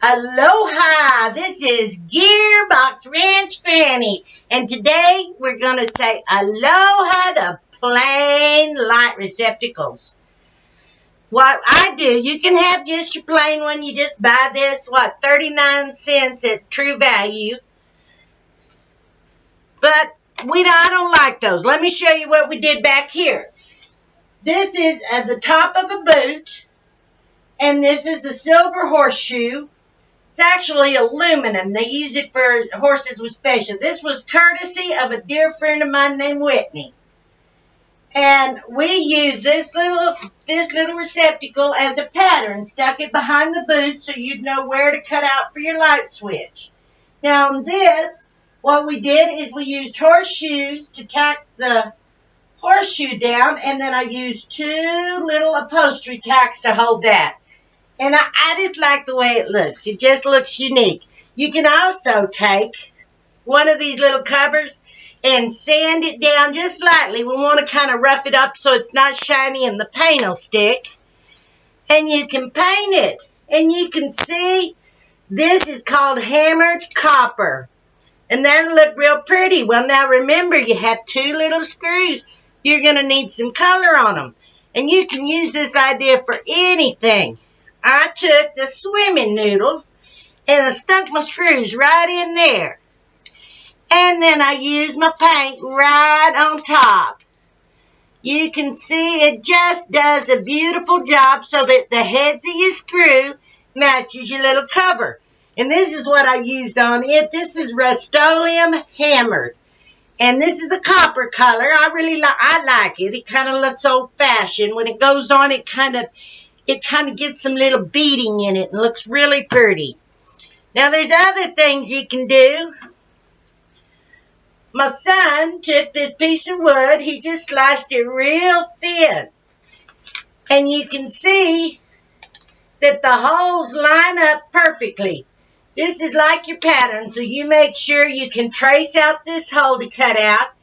Aloha! This is Gearbox Ranch Granny, and today we're going to say aloha to plain light receptacles. What I do, you can have just your plain one. You just buy this, 39 cents at True Value. But I don't like those. Let me show you what we did back here. This is at the top of a boot, and this is a silver horseshoe. It's actually aluminum. They use it for horses with special. This was courtesy of a dear friend of mine named Whitney. And we used this little receptacle as a pattern. Stuck it behind the boot so you'd know where to cut out for your light switch. Now on this, what we did is we used horseshoes to tack the horseshoe down, and then I used two little upholstery tacks to hold that. And I just like the way it looks. It just looks unique. You can also take one of these little covers and sand it down just lightly. We want to kind of rough it up so it's not shiny and the paint will stick. And you can paint it. And you can see this is called hammered copper. And that'll look real pretty. Well, now remember, you have two little screws. You're going to need some color on them. And you can use this idea for anything. I took the swimming noodle and I stuck my screws right in there. And then I used my paint right on top. You can see it just does a beautiful job so that the heads of your screw matches your little cover. And this is what I used on it. This is Rust-Oleum hammered. And this is a copper color. I like it. It kind of looks old-fashioned. When it goes on, it kind of gets some little beading in it and looks really pretty. Now, there's other things you can do. My son took this piece of wood. He just sliced it real thin. And you can see that the holes line up perfectly. This is like your pattern, so you make sure you can trace out this hole to cut out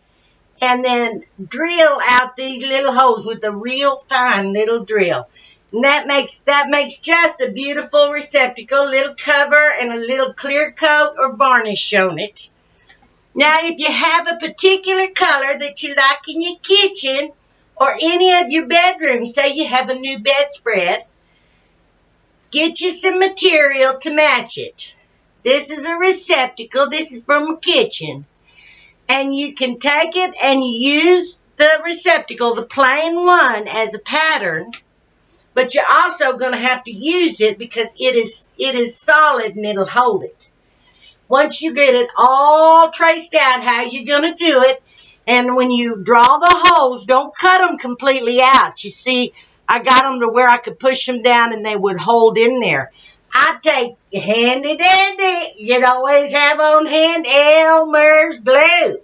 and then drill out these little holes with a real fine little drill. And that makes just a beautiful receptacle, little cover and a little clear coat or varnish on it. Now, if you have a particular color that you like in your kitchen or any of your bedrooms, say you have a new bedspread, get you some material to match it. This is a receptacle. This is from a kitchen. And you can take it and use the receptacle, the plain one, as a pattern. But you're also going to have to use it because it is solid and it'll hold it. Once you get it all traced out how you're going to do it, and when you draw the holes, don't cut them completely out. You see, I got them to where I could push them down and they would hold in there. I take handy dandy, you'd always have on hand Elmer's glue.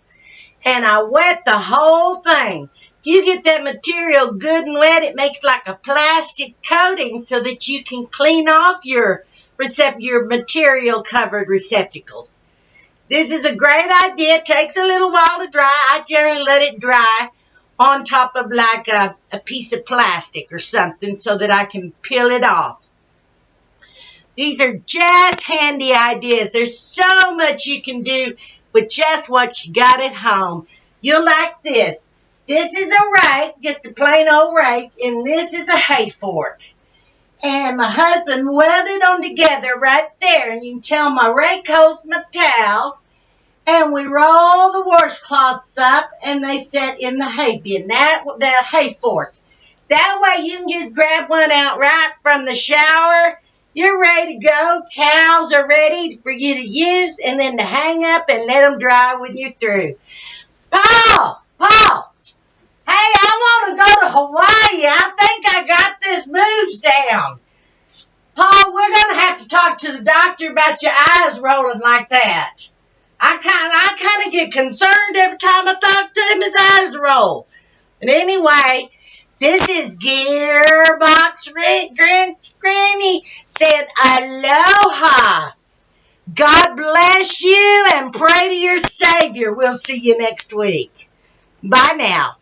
And I wet the whole thing. If you get that material good and wet, it makes like a plastic coating so that you can clean off your material covered receptacles. This is a great idea. It takes a little while to dry. I generally let it dry on top of like a piece of plastic or something so that I can peel it off. These are just handy ideas. There's so much you can do with just what you got at home. You'll like this. This is a rake, just a plain old rake, and this is a hay fork. And my husband welded them together right there, and you can tell my rake holds my towels. And we roll the washcloths up, and they sit in the hay bin, the hay fork. That way you can just grab one out right from the shower. You're ready to go. Towels are ready for you to use and then to hang up and let them dry when you're through. Paul! Hey, I want to go to Hawaii. I think I got this moves down. Paul, we're going to have to talk to the doctor about your eyes rolling like that. I kind of get concerned every time I talk to him, his eyes roll. And anyway, this is Gearbox Ranch Granny said aloha. God bless you and pray to your Savior. We'll see you next week. Bye now.